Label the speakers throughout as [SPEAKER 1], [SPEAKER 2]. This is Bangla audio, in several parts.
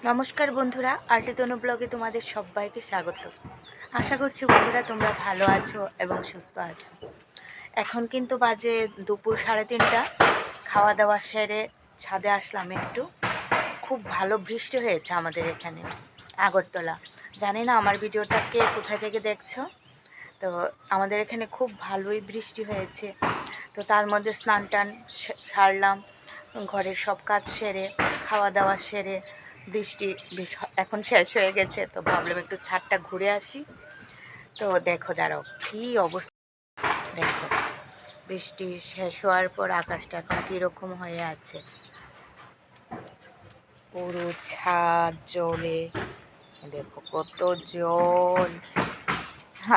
[SPEAKER 1] নমস্কার বন্ধুরা, আর্টিতনু ব্লগে তোমাদের সবাইকে স্বাগত। আশা করছি বন্ধুরা তোমরা ভালো আছো এবং সুস্থ আছো। এখন কিন্তু বাজে দুপুর 3:30। খাওয়া দাওয়া সেরে ছাদে আসলাম একটু। খুব ভালো বৃষ্টি হয়েছে আমাদের এখানে আগরতলা। জানি না আমার ভিডিওটা কে কোথায় থেকে দেখছো। তো আমাদের এখানে খুব ভালোই বৃষ্টি হয়েছে। তো তার মধ্যে স্নান টান সারলাম, ঘরের সব কাজ সেরে খাওয়া দাওয়া সেরে বৃষ্টি এখন শেষ হয়ে গেছে। তো ভাবলাম একটু ছাদটা ঘুরে আসি। তো দেখো দাঁড়াও কী অবস্থা, দেখো বৃষ্টি শেষ হওয়ার পর আকাশটা এখন কীরকম হয়ে আছে, পুরো ছাদ জলে, দেখো কত জল।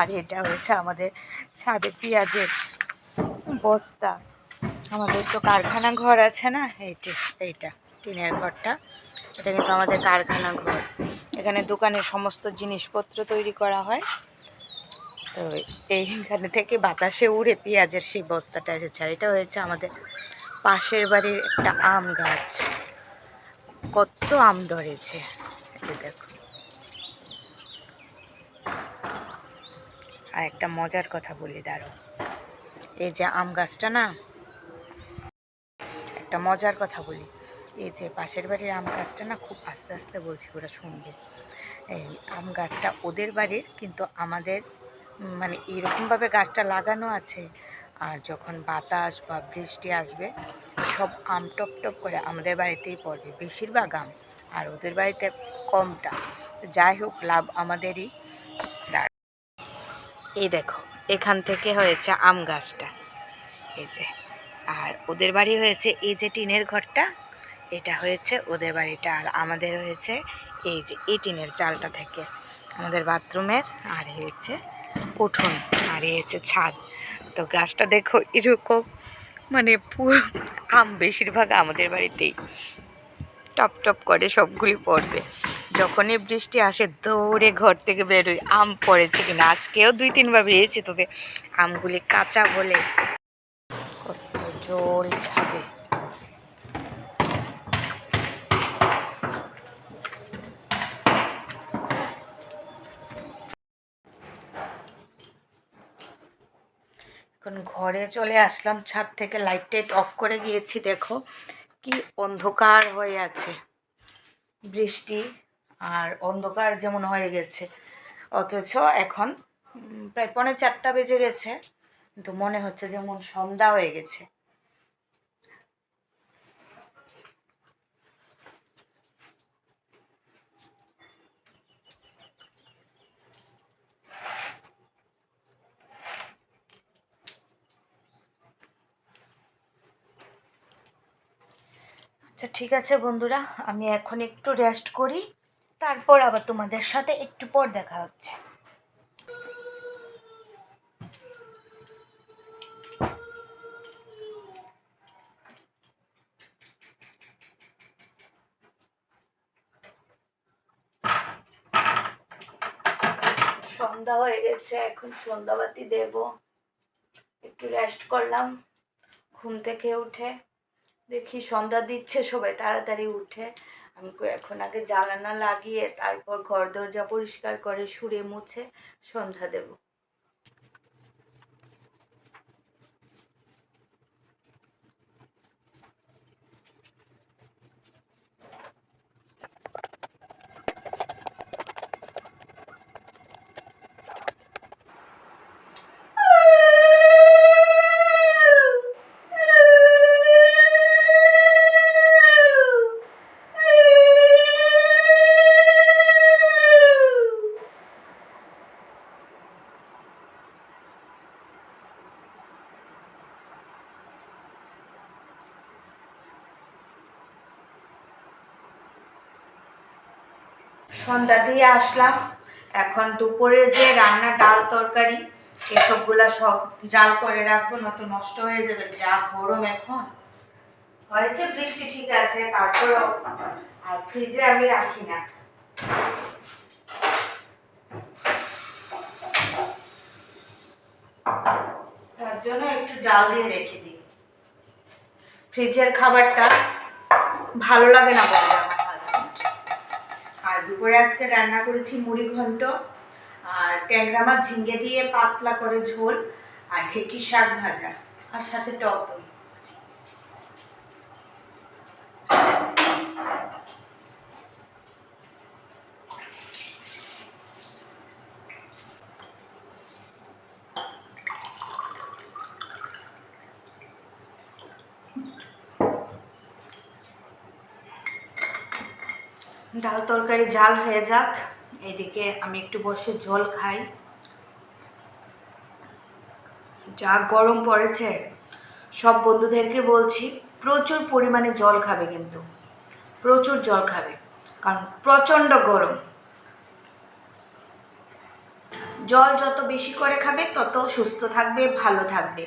[SPEAKER 1] আর এটা হয়েছে আমাদের ছাদে পেঁয়াজের বস্তা। আমাদের তো কারখানা ঘর আছে না, এইটা টিনের ঘরটা, এটা কিন্তু আমাদের কারখানা ঘর। এখানে দোকানের সমস্ত জিনিসপত্র তৈরি করা হয়। তো এইখানে থেকে বাতাসে উড়ে পেঁয়াজের সেই বস্তাটা এসেছে। আর এটা হয়েছে আমাদের পাশের বাড়ির একটা আম গাছ, কত আম ধরেছে দেখো। আর একটা মজার কথা বলি দাঁড়াও, এই যে আম গাছটা না, একটা মজার কথা বলি, এই যে পাশের বাড়ির আম গাছটা না, খুব আস্তে আস্তে বলছি ওরা শুনবে। এই আম গাছটা ওদের বাড়ির, কিন্তু আমাদের মানে এইরকমভাবে গাছটা লাগানো আছে। আর যখন বাতাস বা বৃষ্টি আসবে সব আম টপ টপ করে আমাদের বাড়িতেই পড়বে, বেশিরভাগ আম। আর ওদের বাড়িতে কমটা। যাই হোক, লাভ আমাদেরই। এই দেখো এখান থেকে হয়েছে আম গাছটা, এই যে। আর ওদের বাড়ি হয়েছে এই যে টিনের ঘরটা, এটা হয়েছে ওদের বাড়িটা। আর আমাদের হয়েছে এই যে এই টিনের চালটা থেকে আমাদের বাথরুমের, আর হয়েছে উঠোন, আর হয়েছে ছাদ। তো গাছটা দেখো এরকম, মানে পুরো আম বেশিরভাগ আমাদের বাড়িতেই টপ টপ করে সবগুলি পড়বে। যখনই বৃষ্টি আসে দৌড়ে ঘর থেকে বেরোই আম পড়েছে কিনা। আজকেও 2-3বার বেরিয়েছে, তবে আমগুলি কাঁচা বলে কত জল ছাদে। এখন ঘরে চলে আসলাম, ছাদ থেকে লাইট টাইট অফ করে গিয়েছি। দেখো কি অন্ধকার হয়ে আছে, বৃষ্টি আর অন্ধকার যেমন হয়ে গেছে। অথচ এখন প্রায় 3:45 বেজে গেছে, কিন্তু মনে হচ্ছে যেমন সন্ধ্যা হয়ে গেছে। আচ্ছা ঠিক আছে বন্ধুরা, আমি এখন একটু রেস্ট করি, তারপর আবার তোমাদের সাথে একটু পর দেখা হচ্ছে। সন্ধ্যা হয়ে গেছে, এখন সন্ধ্যাবাতি দেব। একটু রেস্ট করলাম, ঘুম থেকে উঠে দেখি সন্ধ্যা দিচ্ছে, সবাই তাড়াতাড়ি উঠে। আমি এখন আগে জ্বালানা লাগিয়ে তারপর ঘর দরজা পরিষ্কার করে সুরে মুছে সন্ধ্যা দেব। সন্ধ্যা দিয়ে আসলাম, এখন দুপুরে যে রান্না ডাল তরকারি এসবগুলা সব জাল করে রাখবো, নয়তো নষ্ট হয়ে যাবে। যা গরম এখন হয়েছে, বৃষ্টি ঠিক আছে তারপরেও, আর ফ্রিজে আমি রাখি না, তার জন্য একটু জাল দিয়ে রেখে দিই। ফ্রিজের খাবারটা ভালো লাগে না বলে আমার হাজবেন্ড, দুপুরে আজকে রান্না করেছি মুড়ি ঘন্ট আর ট্যাংরা মাছ ঝিঙ্গে দিয়ে পাতলা করে ঝোল আর ঢেঁকির শাক ভাজা আর সাথে টক দই। ডাল তরকারি ঝাল হয়ে যাক, এদিকে আমি একটু বসে জল খাই। যা গরম পড়েছে, সব বন্ধুদেরকে বলছি প্রচুর পরিমাণে জল খাবে, কিন্তু প্রচুর জল খাবে, কারণ প্রচণ্ড গরম। জল যত বেশি করে খাবে তত সুস্থ থাকবে, ভালো থাকবে।